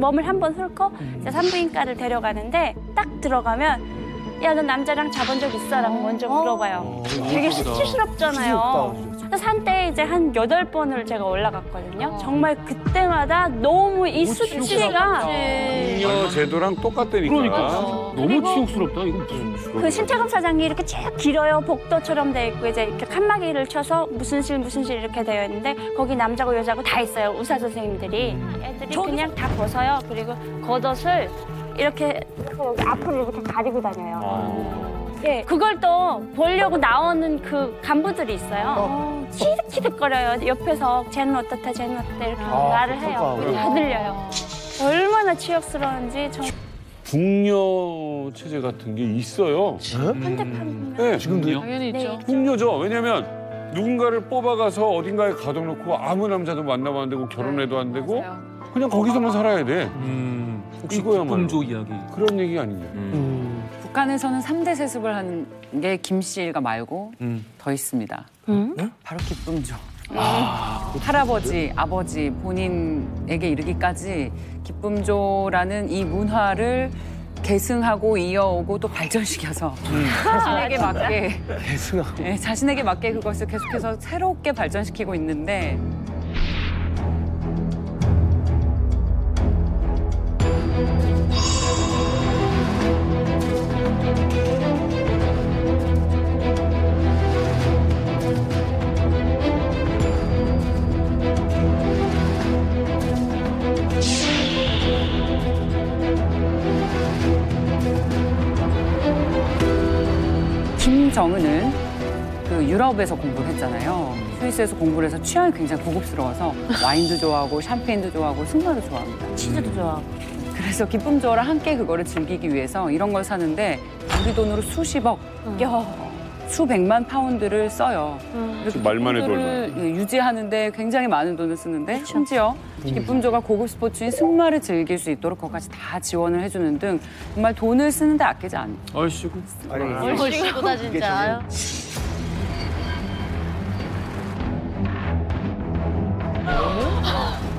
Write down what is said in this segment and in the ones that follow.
몸을 한번 훑고 이제 산부인과를 데려가는데 딱 들어가면 야, 너 남자랑 자본 적 있어? 라고 먼저 물어봐요. 되게 수치스럽잖아요. 산때 이제 한 8번을 제가 올라갔거든요. 정말 그때마다 너무 이 수치가 궁녀 제도랑 똑같다니까. 그러니까 너무 치욕스럽다. 이거 무슨 그 신체검사장이 이렇게 쭉 길어요. 복도처럼 돼 있고 이제 이렇게 칸막이를 쳐서 무슨 실 이렇게 되어 있는데 거기 남자고 여자고 다 있어요. 의사 선생님들이. 애들이 그냥 다 벗어요. 그리고 겉옷을 이렇게 여기 앞으로 이렇게 가리고 다녀요. 예, 그걸 또 보려고 나오는 그 간부들이 있어요. 치득치득거려요. 옆에서 쟤는 어떻다, 쟤는 어떻다 이렇게 말을 해요. 다 들려요. 얼마나 치욕스러운지. 궁녀 체제 같은 게 있어요. 현대판 네, 지금도요? 당연히 있죠. 궁녀죠. 왜냐면 누군가를 뽑아가서 어딘가에 가둬놓고 아무 남자도 만나면 안 되고 결혼해도 안 되고 그냥 거기서만 살아야 돼. 혹시 이거야말로. 기쁨조 이야기. 그런 얘기 아니냐. 북한에서는 3대 세습을 하는 게 김씨 일가 말고 더 있습니다. 바로 기쁨조. 할아버지, 아버지 본인에게 이르기까지 기쁨조라는 이 문화를 계승하고 이어오고 또 발전시켜서 자신에게 맞게 계승하고. 네, 자신에게 맞게 그것을 계속해서 새롭게 발전시키고 있는데 김정은은 그 유럽에서 공부를 했잖아요. 스위스에서 공부를 해서 취향이 굉장히 고급스러워서 와인도 좋아하고 샴페인도 좋아하고 승마도 좋아합니다. 치즈도 좋아하고. 그래서 기쁨조와 함께 그거를 즐기기 위해서 이런 걸 사는데 우리 돈으로 수십억, 수백만 파운드를 써요. 말만 해도 기쁨조를 유지하는데 굉장히 많은 돈을 쓰는데 심지어 기쁨조가 고급 스포츠인 승마를 즐길 수 있도록 그것까지 다 지원을 해주는 등 정말 돈을 쓰는데 아끼지 않아요. 얼씨구. 얼씨구다 진짜.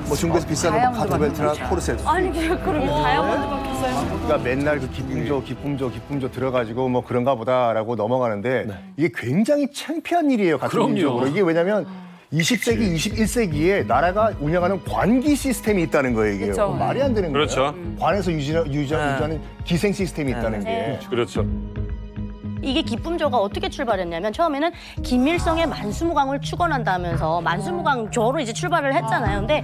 뭐 중국에서 비싼 거 가트벨트나 코르셋. 아니 그렇게 다이아몬드 바뀌었어요. 그러니까 맨날 그 기쁨조 들어가지고 뭐 그런가 보다라고 넘어가는데 이게 굉장히 창피한 일이에요. 같은 그럼요. 민족으로. 이게 왜냐면 20세기, 21세기에 나라가 운영하는 관기 시스템이 있다는 거예요. 이게 그렇죠. 말이 안 되는 거예요. 그렇죠. 관에서 유지하는 기생 시스템이 있다는 게. 그렇죠. 이게 기쁨조가 어떻게 출발했냐면 처음에는 김일성의 만수무강을 축원한다면서 만수무강조로 이제 출발을 했잖아요. 근데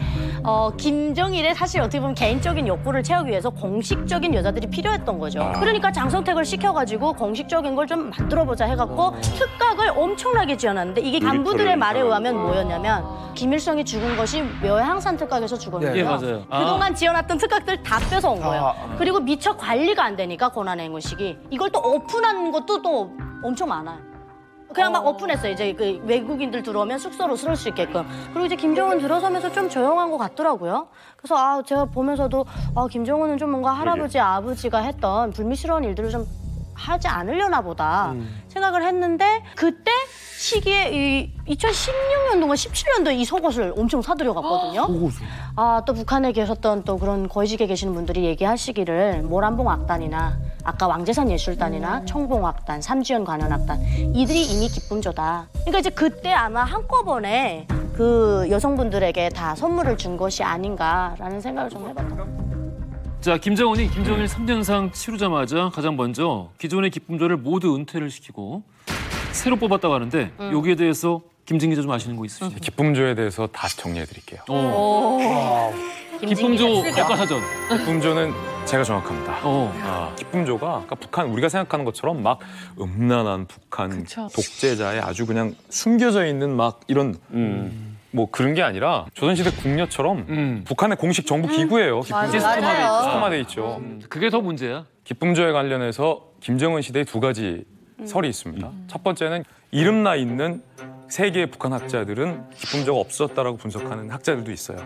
김정일의 사실 어떻게 보면 개인적인 욕구를 채우기 위해서 공식적인 여자들이 필요했던 거죠. 그러니까 장성택을 시켜가지고 공식적인 걸 좀 만들어보자 해갖고 특각을 엄청나게 지어놨는데 이게 간부들의 말에 의하면 뭐였냐면 김일성이 죽은 것이 묘향산 특각에서 죽었는데요. 예, 맞아요. 그동안 지어놨던 특각들 다 뺏어온 거예요. 그리고 미처 관리가 안 되니까 권한행군식이 이걸 또 오픈한 것도 또 엄청 많아요. 그냥 막 오픈했어요. 이제 그 외국인들 들어오면 숙소로 쓸 수 있게끔. 그리고 이제 김정은 들어서면서 좀 조용한 것 같더라고요. 그래서 제가 보면서도 김정은은 좀 뭔가 할아버지, 아버지가 했던 불미스러운 일들을 좀 하지 않으려나 보다 생각을 했는데 그때 시기에 이 2016년도인가 17년도에 이 속옷을 엄청 사들여 갔거든요. 또 북한에 계셨던 또 그런 거위직에 계시는 분들이 얘기하시기를 모란봉악단이나 아까 왕재산예술단이나 청봉악단, 삼지연 관현악단 이들이 이미 기쁨조다. 그러니까 이제 그때 아마 한꺼번에 그 여성분들에게 다 선물을 준 것이 아닌가라는 생각을 좀 해봤더라고요. 자, 김정은이 김정일 3년상 치르자마자 가장 먼저 기존의 기쁨조를 모두 은퇴를 시키고 새로 뽑았다고 하는데 여기에 대해서 김진 기자 좀 아시는 거 있으시죠? 기쁨조에 대해서 다 정리해드릴게요. 기쁨조 백과사전. 기쁨조는 제가 정확합니다. 기쁨조가 그러니까 북한 우리가 생각하는 것처럼 막 음란한 북한 독재자의 아주 그냥 숨겨져 있는 막 이런 뭐 그런 게 아니라 조선시대 궁녀처럼 북한의 공식 정부 기구예요. 기쁨조 시스템화돼 있죠. 그게 더 문제야. 기쁨조에 관련해서 김정은 시대에 두 가지 설이 있습니다. 첫 번째는 이름나 있는 세 개의 북한 학자들은 기쁨조가 없었다라고 분석하는 학자들도 있어요.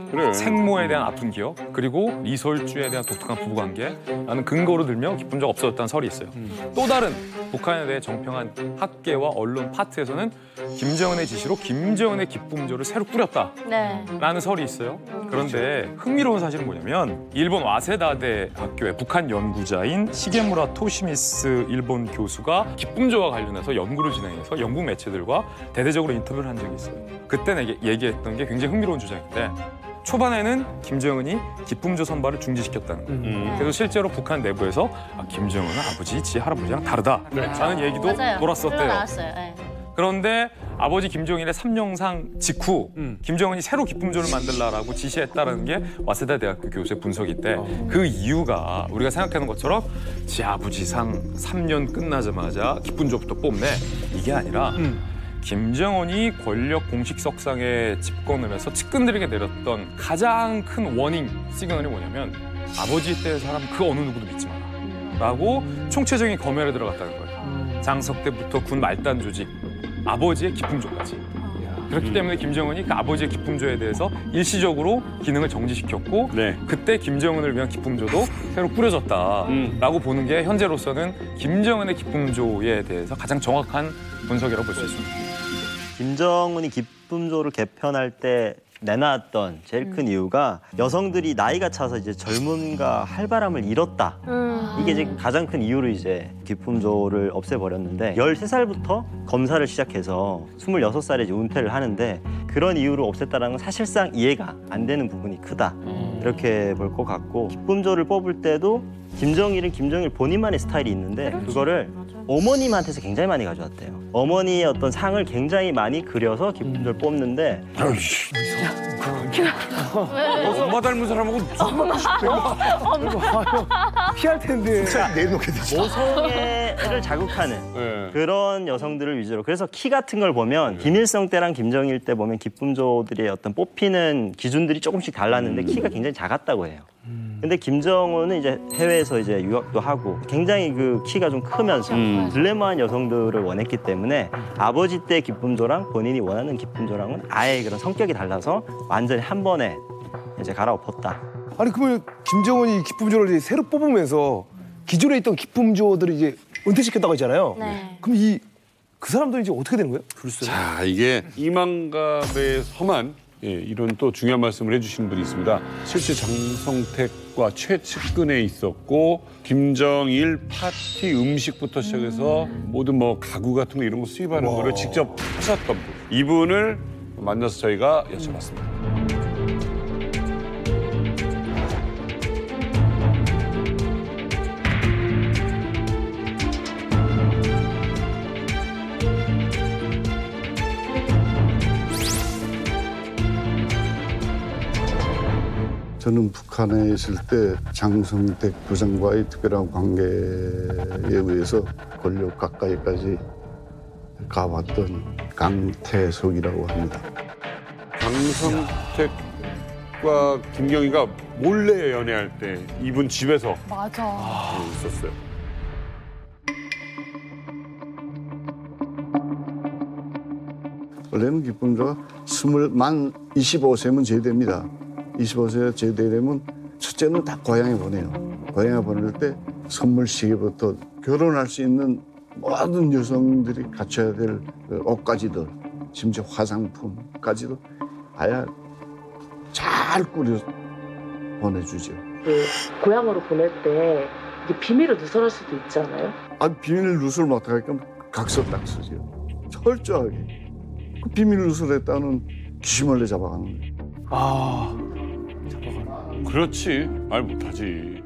그래. 생모에 대한 아픈 기억, 그리고 리설주에 대한 독특한 부부관계라는 근거로 들며 기쁨조가 없어졌다는 설이 있어요. 또 다른 북한에 대해 정평한 학계와 언론 파트에서는 김정은의 지시로 김정은의 기품조를 새로 꾸렸다라는 네. 설이 있어요. 그런데 흥미로운 사실은 뭐냐면 일본 와세다대 학교의 북한 연구자인 시게무라 토시미스 일본 교수가 기품조와 관련해서 연구를 진행해서 영국 매체들과 대대적으로 인터뷰를 한 적이 있어요. 그때 얘기했던 게 굉장히 흥미로운 주장인데 초반에는 김정은이 기품조 선발을 중지시켰다는 거예요. 그래서 실제로 북한 내부에서 김정은은 아버지, 지 할아버지랑 다르다라는 얘기도 맞아요. 돌았었대요. 나왔어요. 네. 그런데 아버지 김정일의 삼령상 직후 김정은이 새로 기품조를 만들라라고 지시했다는 게 와세다 대학교 교수의 분석인데 그 이유가 우리가 생각하는 것처럼 지 아버지 상 3년 끝나자마자 기품조부터 뽑네 이게 아니라 김정은이 권력 공식석상에 집권을 해서 측근들에게 내렸던 가장 큰 워닝 시그널이 뭐냐면 아버지 때의 사람 그 어느 누구도 믿지 마라 라고 총체적인 검열에 들어갔다는 거예요. 장석 때부터 군 말단 조직, 아버지의 기품조까지. 그렇기 때문에 김정은이 그 아버지의 기품조에 대해서 일시적으로 기능을 정지시켰고 네. 그때 김정은을 위한 기품조도 새로 꾸려졌다라고 보는 게 현재로서는 김정은의 기품조에 대해서 가장 정확한 분석이라고 볼 수 있습니다. 김정은이 기품조를 개편할 때 내놨던 제일 큰 이유가 여성들이 나이가 차서 이제 젊음과 활발함을 잃었다. 이게 이제 가장 큰 이유로 이제 기품조를 없애버렸는데 13살부터 검사를 시작해서 26살에 이제 은퇴를 하는데 그런 이유로 없앴다는 건 사실상 이해가 안 되는 부분이 크다. 이렇게 볼 것 같고 기품조를 뽑을 때도 김정일은 김정일 본인만의 스타일이 있는데 그거를 어머님한테서 굉장히 많이 가져왔대요. 어머니의 어떤 상을 굉장히 많이 그려서 기품조를 뽑는데 엄마 닮은 사람하고 피할 텐데. 내놓게 되죠. 모성애를 자극하는 네. 그런 여성들을 위주로. 그래서 키 같은 걸 보면 김일성 때랑 김정일 때 보면 기품조들의 어떤 뽑히는 기준들이 조금씩 달랐는데 키가 굉장히 작았다고 해요. 근데 김정은은 이제 해외에서 이제 유학도 하고 굉장히 그 키가 좀 크면서 글래머한 여성들을 원했기 때문에 아버지 때 기품조랑 본인이 원하는 기품조랑은 아예 그런 성격이 달라서 완전히 한 번에 이제 갈아엎었다. 아니 그러면 김정은이 기품조를 이제 새로 뽑으면서 기존에 있던 기품조들을 이제 은퇴시켰다고 했잖아요. 네. 그럼 그 사람들은 이제 어떻게 되는 거예요? 자, 이게 이만갑에서만 이런 또 중요한 말씀을 해주신 분이 있습니다. 실제 장성택과 최측근에 있었고 김정일 파티 음식부터 시작해서 모든 뭐 가구 같은 거 이런 거 수입하는 거를 직접 하셨던 분. 이분을 만나서 저희가 여쭤봤습니다. 저는 북한에 있을 때 장성택 부장과의 특별한 관계에 의해서 권력 가까이까지 가봤던 강태석이라고 합니다. 장성택과 김경희가 몰래 연애할 때 이분 집에서 있었어요. 원래는 기품조가 만 25세면 제대입니다. 25세 제대되면 첫째는 다 고향에 보내요. 고향에 보낼 때 선물 시계부터 결혼할 수 있는 모든 여성들이 갖춰야 될 옷까지도 심지어 화장품까지도 아예 잘 꾸려 보내주죠. 고향으로 보낼 때 이게 비밀을 누설할 수도 있잖아요. 비밀 누설 못하니까 각서딱서죠. 철저하게. 그 비밀 누설했다는 귀신벌레 잡아가는 거예요. 그렇지. 말 못하지.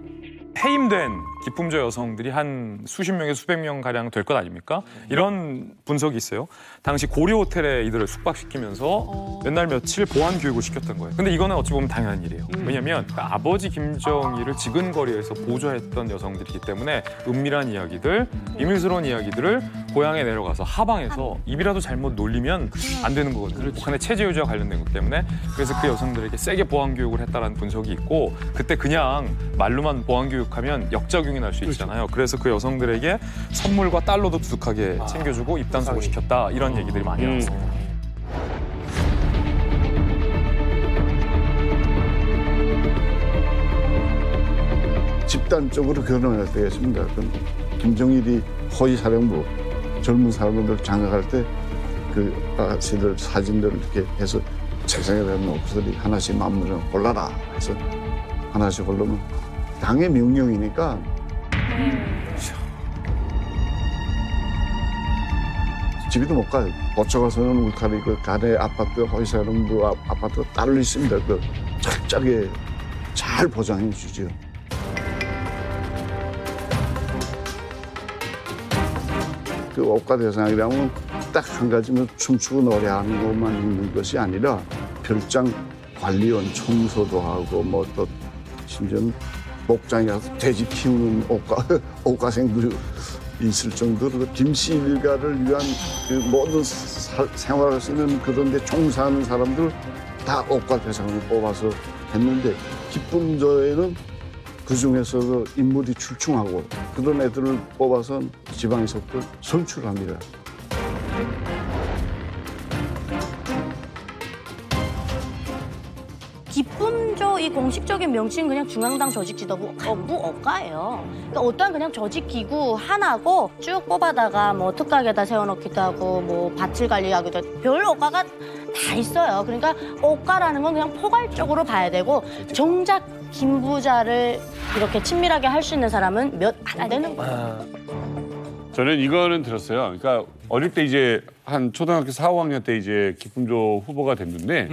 해임된 기품조 여성들이 한 수십 명에서 수백 명 가량 될 것 아닙니까? 이런 분석이 있어요. 당시 고려 호텔에 이들을 숙박시키면서 몇 날 며칠 보안 교육을 시켰던 거예요. 근데 이거는 어찌 보면 당연한 일이에요. 왜냐하면 아버지 김정일을 지근거리에서 보조했던 여성들이기 때문에 은밀한 이야기들, 비밀스러운 이야기들을 고향에 내려가서 하방에서 입이라도 잘못 놀리면 안 되는 거거든요. 북한의 체제 유지와 관련된 것 때문에. 그래서 그 여성들에게 세게 보안 교육을 했다는 분석이 있고 그때 그냥 말로만 보안 교육하면 역작용이 날 수 있잖아요. 그래서 그 여성들에게 선물과 달러도 두둑하게 챙겨주고 입단속을 시켰다. 이런 얘기들이 많이 나왔습니다. 집단적으로 결혼할 때가 있습니다. 김정일이 호위사령부 젊은 사람들 장악할 때 그 아가씨들 사진들을 이렇게 해서 책상에 대는 옥수들이 하나씩 마음대로 골라라 해서 하나씩 고르면 당의 명령이니까 집에도 못 가요. 거쳐가서는 울타리 그 가래 아파트 허위사람도 아파트가 따로 있습니다. 그 철저하게 잘 보장해 주죠. 그 옷가 대상이라면 딱 한 가지면 춤추고 노래하는 것만 있는 것이 아니라 별장 관리원 청소도 하고 뭐 또 심지어는 목장에 가서 돼지 키우는 옷가생도 있을 정도로 김씨 일가를 위한 그 모든 생활할 수 있는 그런 데 종사하는 사람들 다 옷가 대상을 뽑아서 했는데 기쁨조에는 그중에서도 인물이 출중하고 그런 애들을 뽑아서 지방에서부터 선출합니다. 기쁨조 이 공식적인 명칭은 그냥 중앙당 조직지도부 업무 억가예요. 그러니까 어떠한 그냥 조직기구 하나고 쭉 뽑아다가 뭐 특각에다 세워놓기도 하고 뭐 밭을 관리하기도 하고 별 억가가 다 있어요. 그러니까 억가라는 건 그냥 포괄적으로 봐야 되고 정작 김 부자를 이렇게 친밀하게 할 수 있는 사람은 몇 안 되는 거예요. 저는 이거는 들었어요. 그러니까 어릴 때 이제 한 초등학교 4, 5학년 때 이제 기쁨조 후보가 됐는데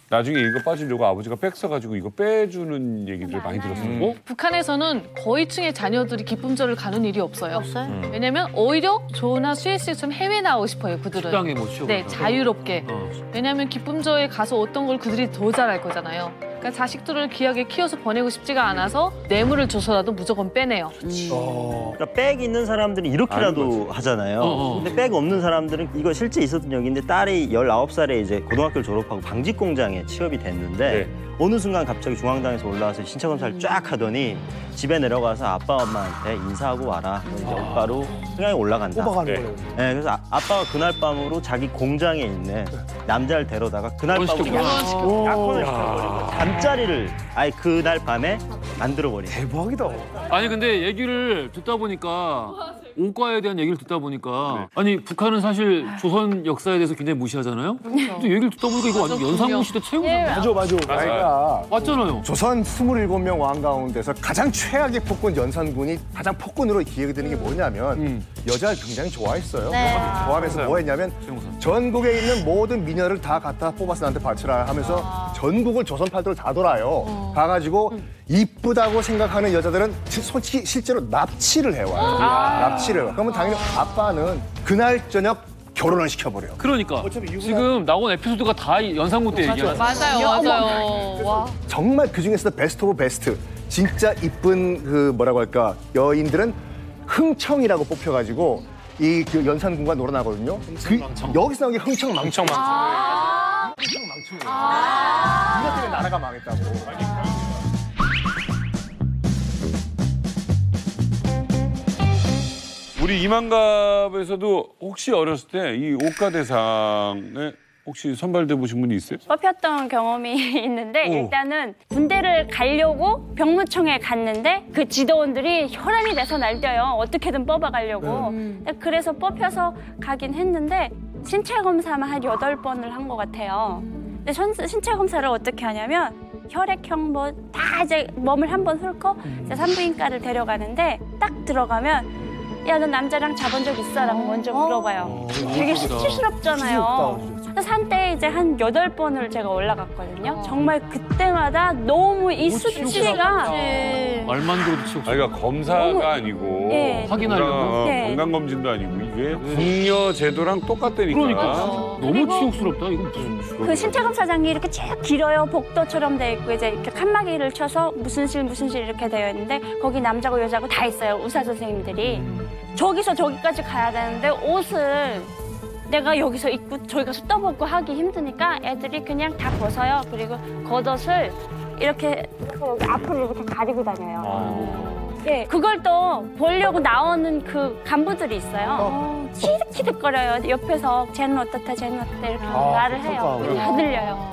나중에 이거 빠지려고 아버지가 백 써가지고 이거 빼주는 얘기를 많이 들었었고 북한에서는 거의층의 자녀들이 기쁨조를 가는 일이 없어요. 왜냐면 오히려 조나 수혜씨처럼 해외 나오고 싶어요, 그들은. 식당에 못 쉬어. 네, 자유롭게. 왜냐면 기쁨조에 가서 어떤 걸 그들이 더 잘할 거잖아요. 그러니까 자식들을 귀하게 키워서 보내고 싶지가 않아서 뇌물을 줘서라도 무조건 빼내요. 그러니까 백 있는 사람들은 이렇게라도 하잖아요. 근데 백 없는 사람들은 이거 실제 있었던 얘기인데 딸이 19살에 이제 고등학교를 졸업하고 방직 공장에 취업이 됐는데 어느 순간 갑자기 중앙당에서 올라와서 신체 검사를 쫙 하더니 집에 내려가서 아빠 엄마한테 인사하고 와라. 이제 오빠로 승강에 올라간다. 뽑아가는 거예요. 네, 그래서 아빠가 그날 밤으로 자기 공장에 있는 남자를 데려다가 그날 밤으로 약혼을 시켜버리고 잠자리를 아예 그날 밤에 만들어버린. 대박이다. 아니 근데 얘기를 듣다 보니까 오과에 대한 얘기를 듣다 보니까 아니 북한은 사실 조선 역사에 대해서 굉장히 무시하잖아요. 근데 얘기를 듣다 보니까 이거 완전 연산군 시대 최고잖아요. 맞아. 그러니까 맞잖아요. 조선 27명 왕 가운데서 가장 최악의 폭군 연산군이 가장 폭군으로 기억이 되는 게 뭐냐면 여자를 굉장히 좋아했어요. 좋아하면서 뭐 했냐면 전국에 있는 모든 미녀를 다 갖다 뽑아서 나한테 바치라 하면서 전국을 조선 팔도를 다 돌아요. 가가지고 이쁘다고 생각하는 여자들은 솔직히 실제로 납치를 해와요. 납치를 해요. 그러면 당연히 아빠는 그날 저녁 결혼을 시켜버려요. 그러니까 지금 나온 에피소드가 다 연산군 때 얘기하는 맞아요. 와. 정말 그중에서도 베스트 오브 베스트. 진짜 이쁜 그 뭐라고 할까 여인들은 흥청이라고 뽑혀가지고 이 그 연산군과 놀아나거든요. 여기서 나온 게 흥청망청. 흥청망청. 이것 때문에 나라가 망했다고. 우리 이만갑에서도 혹시 어렸을 때 이 오과대상에 혹시 선발돼 보신 분이 있어요? 뽑혔던 경험이 있는데 일단은 군대를 가려고 병무청에 갔는데 그 지도원들이 혈안이 돼서 날뛰어요. 어떻게든 뽑아가려고. 그래서 뽑혀서 가긴 했는데 신체 검사만 한 8번을 한 것 같아요. 근데 신체 검사를 어떻게 하냐면 혈액형 뭐 다 이제 몸을 한번 훑고 이제 산부인과를 데려가는데 딱 들어가면 야, 너 남자랑 자본 적 있어? 라고 먼저 물어봐요. 되게 수치스럽잖아요. 산때 이제 한 8번을 제가 올라갔거든요. 정말 그때마다 너무 이 수치가 말만 들어도 치욕스러워. 그러니까 검사가 아니고 확인하려고? 건강검진도 아니고 이게 궁녀 제도랑 똑같다니까. 그러니까 너무 치욕스럽다. 이건 무슨 그 신체 검사장이 이렇게 쭉 길어요. 복도처럼 돼 있고 이제 이렇게 칸막이를 쳐서 무슨 실 이렇게 되어 있는데 거기 남자고 여자고 다 있어요. 의사 선생님들이. 저기서 저기까지 가야 되는데 옷을 내가 여기서 입고 저기 가서 떠먹고 하기 힘드니까 애들이 그냥 다 벗어요. 그리고 겉옷을 이렇게 여기 앞으로 이렇게 가리고 다녀요. 예, 그걸 또 보려고 나오는 그 간부들이 있어요. 키득키득거려요. 옆에서 쟤는 어떻다, 쟤는 어떻다 이렇게 말을 해요. 다 들려요.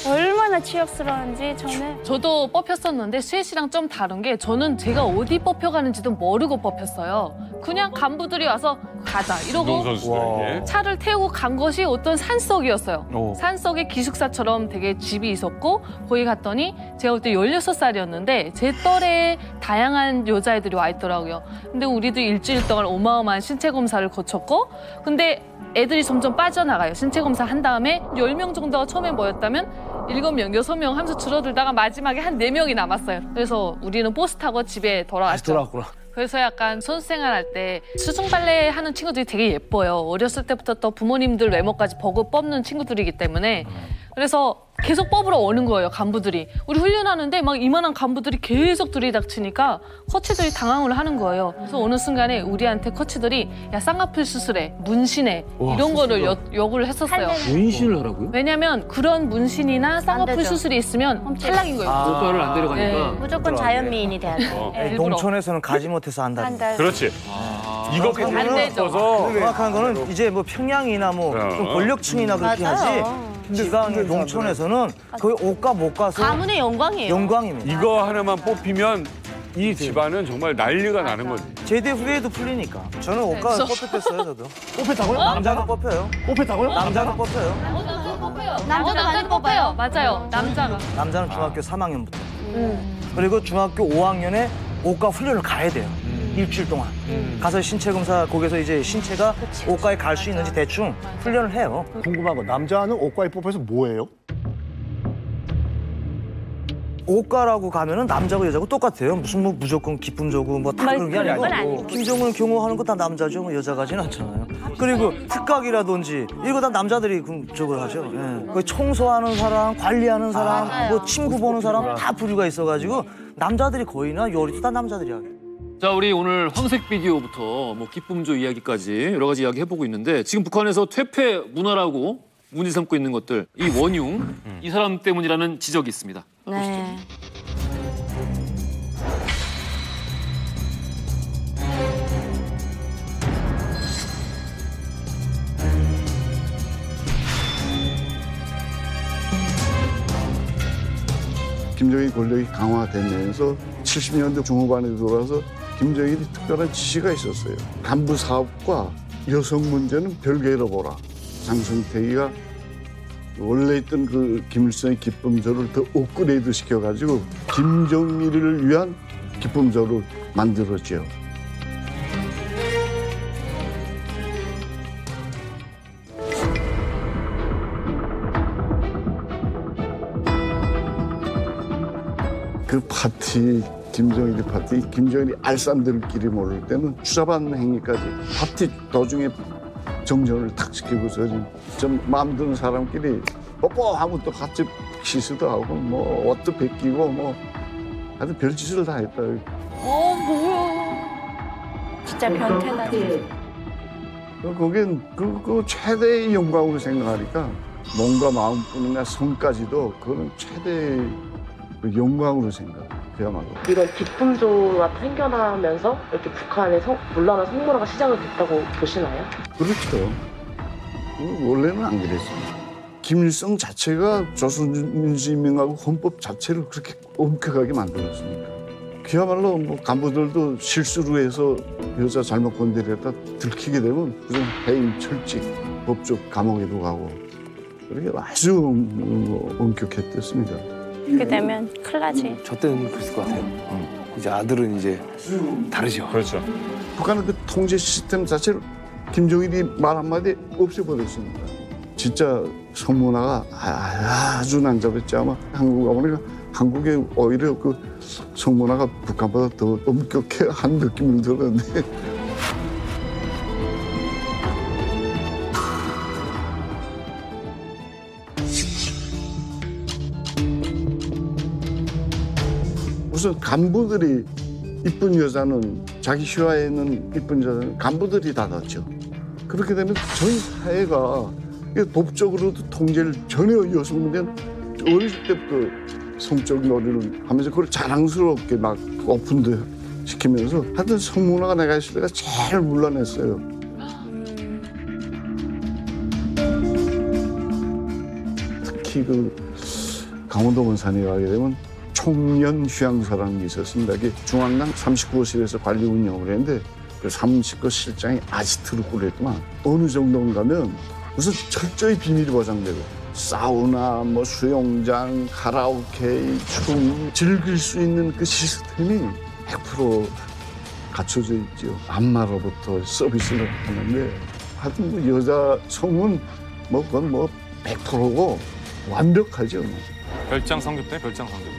얼마나 치욕스러운지 저는. 저도 뽑혔었는데 수혜 씨랑 좀 다른 게 저는 제가 어디 뽑혀가는지도 모르고 뽑혔어요. 그냥 간부들이 와서 가자 이러고 선수들에게. 차를 태우고 간 것이 어떤 산속이었어요. 산속에 기숙사처럼 되게 집이 있었고 거기 갔더니 제가 그때 16살이었는데 제 또래의 다양한 여자애들이 와 있더라고요. 근데 우리도 일주일 동안 어마어마한 신체 검사를 거쳤고 근데 애들이 점점 빠져나가요. 신체 검사 한 다음에 10명 정도가 처음에 모였다면 7명, 6명 하면서 줄어들다가 마지막에 한 4명이 남았어요. 그래서 우리는 버스 타고 집에 돌아왔죠. 돌아왔구나. 그래서 약간 선수 생활할 때 수중 발레 하는 친구들이 되게 예뻐요. 어렸을 때부터 또 부모님들 외모까지 보고 뽑는 친구들이기 때문에 그래서 계속 뽑으러 오는 거예요, 간부들이. 우리 훈련하는데 막 이만한 간부들이 계속 들이닥치니까 코치들이 당황을 하는 거예요. 그래서 어느 순간에 우리한테 코치들이 야 쌍꺼풀 수술해, 문신해 이런 거를 요구를 했었어요. 문신을 하라고요? 왜냐면 그런 문신이나 쌍꺼풀 수술이 있으면 탈락인 거예요. 오빠를 안 데려가니까. 무조건 자연미인이 돼야 돼. 일부러. 농촌에서는 가지 못해서 한다. 그렇지. 이거 안 되죠. 정확한 거는 이제 뭐 평양이나 뭐 좀 권력층이나 그렇게 하지. 지방의 농촌에서는 거의 옷가 못 가서 가문의 영광이에요. 영광입니다. 이거 하나만 뽑히면 이 집안은 정말 난리가 나는 거지. 제대 후에도 풀리니까. 저는 옷가 뽑혔어요, 저도. 뽑혔다고요? 남자는 뽑혀요. 뽑혔다고요? 남자는 뽑혀요. 남자도 많이 뽑아요. 맞아요. 남자가. 남자는 중학교 3학년부터. 그리고 중학교 5학년에 옷가 훈련을 가야 돼요. 일주일 동안. 가서 신체 검사 거기서 이제 신체가 옷가에 갈 수 있는지 대충 훈련을 해요. 궁금한 거 남자는 옷가에 뽑혀서 뭐예요? 옷가라고 가면은 남자고 여자고 똑같아요. 무슨 뭐 무조건 기쁨 조고 뭐 다 그런 게 아니고 김정은 경호하는 거 다 남자죠. 뭐 여자가 하진 않잖아요. 그리고 특각이라든지 이거 다 남자들이 저걸 하죠. 예. 그 청소하는 사람, 관리하는 사람, 뭐 친구 보는 사람 다 부류가 있어가지고 남자들이 거의나 요리도 다 남자들이 하게. 자, 우리 오늘 황색 비디오부터 뭐 기쁨조 이야기까지 여러 가지 이야기 해보고 있는데 지금 북한에서 퇴폐 문화라고 문제 삼고 있는 것들, 이 원흉, 이 사람 때문이라는 지적이 있습니다. 네. 김정일 권력이 강화되면서 70년대 중후반에 돌아서 김정일이 특별한 지시가 있었어요. 간부 사업과 여성 문제는 별개로 보라. 장성택이가 원래 있던 그 김일성의 기쁨조를 더 업그레이드 시켜가지고 김정일을 위한 기쁨조를 만들었죠. 그 파티, 김정일이 파티, 김정일이 알쌈들끼리 모를 때는 추잡한 행위까지 파티 도중에 정전을 탁 시키고서 좀 마음 드는 사람끼리 뽀뽀하고 또 같이 키스도 하고 뭐 옷도 벗기고 뭐 하여튼 별짓을 다 했다. 뭐야. 진짜 변태다. 거긴 그 최대의 영광으로 생각하니까 몸과 마음뿐이나 성까지도 그거는 최대의 영광으로 생각해요. 그야말로. 이런 기쁨조가 생겨나면서 이렇게 북한의 물란한 성문화가 시작이 됐다고 보시나요? 그렇죠. 원래는 안 그랬습니다. 김일성 자체가 조선민주인민하고 헌법 자체를 그렇게 엄격하게 만들었으니까. 그야말로 뭐 간부들도 실수로 해서 여자 잘못 건드렸다 들키게 되면 그냥 해임, 철직, 법적 감옥에도 가고 그렇게 아주 엄격했댔습니다. 그렇게 되면 큰일 나지. 저 때는 그랬을 것 같아요. 이제 아들은 이제 다르죠. 그렇죠. 북한은 그 통제 시스템 자체를 김정일이 말 한마디 없애버렸습니다. 진짜 성문화가 아주 난잡했지. 아마 한국 가보니까 한국에 오히려 그 성문화가 북한보다 더 엄격한 느낌을 들었는데 우선 간부들이 이쁜 여자는 자기 휘하에는 이쁜 여자는 간부들이 다 넣죠. 그렇게 되면 전 사회가 법적으로도 통제를 전혀 여성들은 어릴 때부터 성적 놀이를 하면서 그걸 자랑스럽게 막 오픈도 시키면서 하여튼 성문화가 내가 있을 때가 제일 물러냈어요. 특히 그 강원도 원산에 가게 되면 총련 휴양소라는 게 있었습니다. 이게 중앙당 39호실에서 관리 운영을 했는데 그 30거 실장이 아지트를 꾸렸더만 어느 정도 가면 우선 철저히 비밀이 보장되고 사우나, 뭐 수영장, 카라오케, 춤 즐길 수 있는 그 시스템이 100% 갖춰져 있죠. 안마로부터 서비스를 하는데 하여튼 뭐 여자 성은 뭐 그건 뭐 100%고 완벽하죠. 별장 상급대 별장 상급대.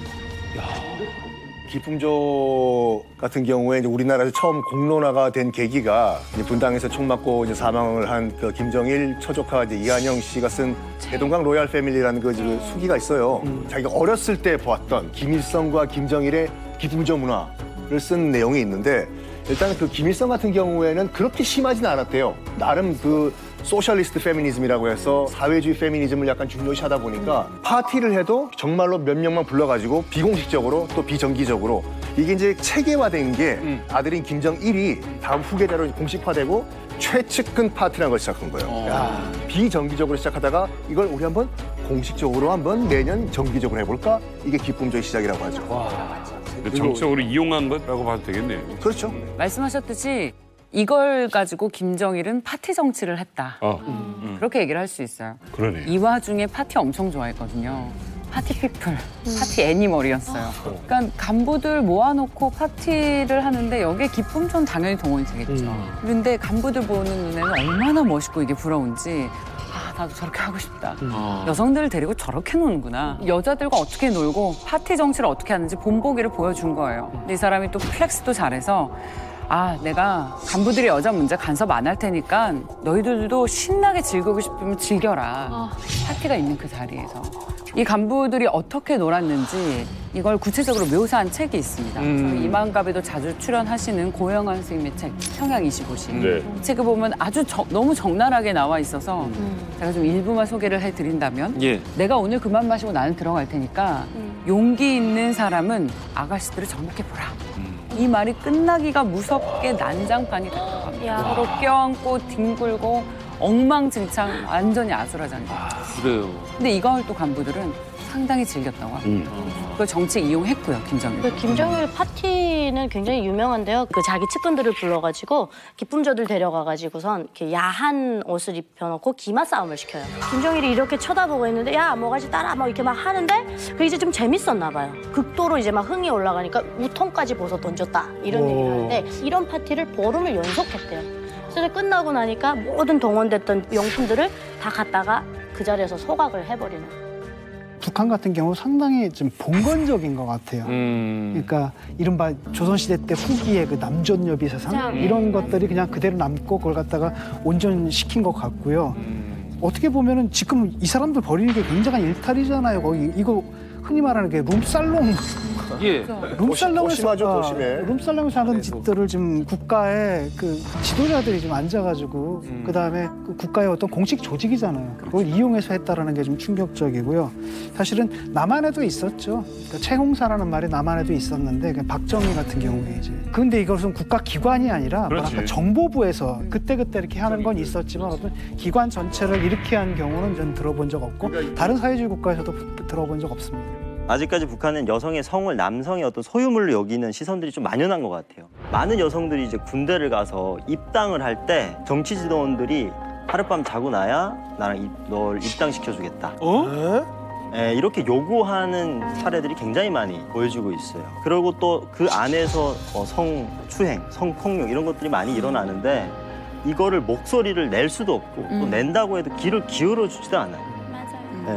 기품조 같은 경우에 이제 우리나라에서 처음 공론화가 된 계기가 이제 분당에서 총 맞고 이제 사망을 한 그 김정일 처조카 이제 이한영 씨가 쓴 대동강 로얄 패밀리라는 그 수기가 있어요. 자기가 어렸을 때 보았던 김일성과 김정일의 기품조 문화를 쓴 내용이 있는데 일단 그 김일성 같은 경우에는 그렇게 심하진 않았대요. 나름 그 소셜리스트 페미니즘이라고 해서 사회주의 페미니즘을 약간 중요시하다 보니까 파티를 해도 정말로 몇 명만 불러가지고 비공식적으로 또 비정기적으로 이게 이제 체계화된 게 아들인 김정일이 다음 후계자로 공식화되고 최측근 파티라는 걸 시작한 거예요. 비정기적으로 시작하다가 이걸 우리 한번 공식적으로 한번 내년 정기적으로 해볼까? 이게 기쁨조의 시작이라고 하죠. 정책으로 이용한 거라고 봐도 되겠네요. 그렇죠. 말씀하셨듯이 이걸 가지고 김정일은 파티 정치를 했다. 그렇게 얘기를 할 수 있어요. 그러네. 이 와중에 파티 엄청 좋아했거든요. 파티 피플, 파티 애니멀이었어요. 그러니까 간부들 모아놓고 파티를 하는데 여기에 기쁨전 당연히 동원이 되겠죠. 그런데 간부들 보는 눈에는 얼마나 멋있고 이게 부러운지 나도 저렇게 하고 싶다. 여성들을 데리고 저렇게 노는구나. 여자들과 어떻게 놀고 파티 정치를 어떻게 하는지 본보기를 보여준 거예요. 근데 이 사람이 또 플렉스도 잘해서 내가 간부들의 여자 문제 간섭 안 할 테니까 너희들도 신나게 즐기고 싶으면 즐겨라. 파티가 있는 그 자리에서. 이 간부들이 어떻게 놀았는지 이걸 구체적으로 묘사한 책이 있습니다. 이만갑에도 자주 출연하시는 고영환 선생님의 책 평양 25시. 네. 이 책을 보면 아주 너무 적나라하게 나와 있어서 제가 좀 일부만 소개를 해드린다면 내가 오늘 그만 마시고 나는 들어갈 테니까 용기 있는 사람은 아가씨들을 접목해보라. 이 말이 끝나기가 무섭게 난장판이 됐다고 서로 껴안고 뒹굴고 엉망진창 완전히 아수라장이에요. 그래요. 근데 이걸 또 간부들은 상당히 즐겼다고 합니다. 그걸 정치 이용했고요, 김정일. 그 김정일 파티는 굉장히 유명한데요. 그 자기 측근들을 불러가지고 기쁨조들 데려가가지고선 이렇게 야한 옷을 입혀놓고 기마 싸움을 시켜요. 김정일이 이렇게 쳐다보고 있는데 야 뭐가지 따라 막 이렇게 막 하는데 그게 이제 좀 재밌었나 봐요. 극도로 이제 막 흥이 올라가니까 우통까지 벗어 던졌다 이런 얘기를 하는데 이런 파티를 보름을 연속했대요. 그래서 끝나고 나니까 모든 동원됐던 용품들을 다 갖다가 그 자리에서 소각을 해버리는. 북한 같은 경우 상당히 좀 봉건적인 것 같아요. 그러니까 이른바 조선시대 때 후기의 그 남존여비 세상 이런 것들이 그냥 그대로 남고 그걸 갖다가 온전시킨 것 같고요. 어떻게 보면은 지금 이 사람들 벌이는 게 굉장한 일탈이잖아요. 거기 이거 흔히 말하는 게 룸살롱. 룸살롱에서 하는 짓들을 지금 국가의 그 지도자들이 좀 앉아가지고 그다음에 그 국가의 어떤 공식 조직이잖아요. 그걸 이용해서 했다라는 게 좀 충격적이고요. 사실은 남한에도 있었죠. 그러니까 채홍사라는 말이 남한에도 있었는데 박정희 같은 경우에 이제 근데 이것은 국가 기관이 아니라 뭐랄까 정보부에서 그때그때 이렇게 하는 건 있었지만 어떤 기관 전체를 이렇게 한 경우는 전 들어본 적 없고 다른 사회주의 국가에서도 들어본 적 없습니다. 아직까지 북한은 여성의 성을 남성의 어떤 소유물로 여기는 시선들이 좀 만연한 것 같아요. 많은 여성들이 이제 군대를 가서 입당을 할 때 정치 지도원들이 하룻밤 자고 나야 나랑 널 입당시켜주겠다. 이렇게 요구하는 사례들이 굉장히 많이 보여지고 있어요. 그리고 또 그 안에서 성추행, 성폭력 이런 것들이 많이 일어나는데 이거를 목소리를 낼 수도 없고 또 낸다고 해도 귀를 기울여주지도 않아요.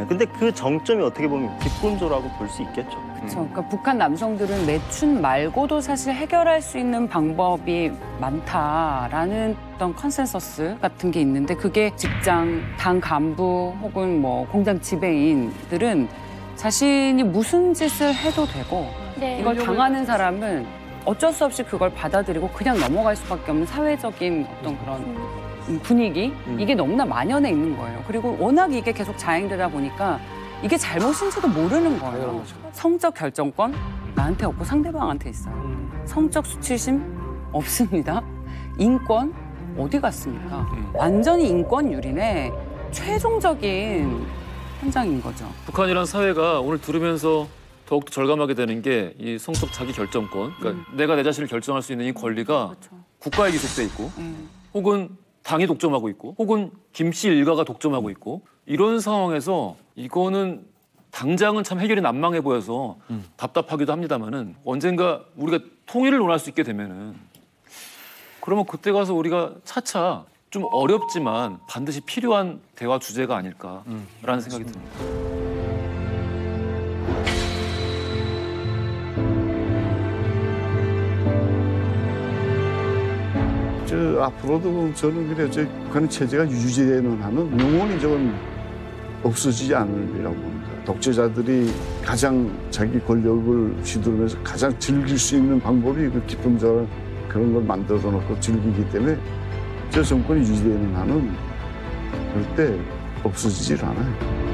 근데 그 정점이 어떻게 보면 기쁨조라고 볼 수 있겠죠. 그렇죠. 그러니까 북한 남성들은 매춘 말고도 사실 해결할 수 있는 방법이 많다라는 어떤 컨센서스 같은 게 있는데 그게 직장, 당 간부 혹은 뭐 공장 지배인들은 자신이 무슨 짓을 해도 되고 이걸 당하는 사람은 어쩔 수 없이 그걸 받아들이고 그냥 넘어갈 수밖에 없는 사회적인 어떤 그런 분위기 이게 너무나 만연해 있는 거예요. 그리고 워낙 이게 계속 자행되다 보니까 이게 잘못인지도 모르는 거예요. 성적 결정권 나한테 없고 상대방한테 있어요. 성적 수치심 없습니다. 인권 어디 갔습니까? 완전히 인권 유린의 최종적인 현장인 거죠. 북한이란 사회가 오늘 들으면서 더욱더 절감하게 되는 게 이 성적 자기 결정권, 그러니까 내가 내 자신을 결정할 수 있는 이 권리가 국가에 기속돼 있고, 혹은 당이 독점하고 있고, 혹은 김 씨 일가가 독점하고 있고, 이런 상황에서 이거는 당장은 참 해결이 난망해 보여서 답답하기도 합니다만은 언젠가 우리가 통일을 논할 수 있게 되면은 그러면 그때 가서 우리가 차차 좀 어렵지만 반드시 필요한 대화 주제가 아닐까라는 생각이 듭니다. 앞으로도 저는 그래요. 북한의 체제가 유지되는 한은 영원히 저건 없어지지 않으리라고 봅니다. 독재자들이 가장 자기 권력을 휘두르면서 가장 즐길 수 있는 방법이 그 기쁨조라는 그런 걸 만들어 놓고 즐기기 때문에 저 정권이 유지되는 한은 절대 없어지질 않아요.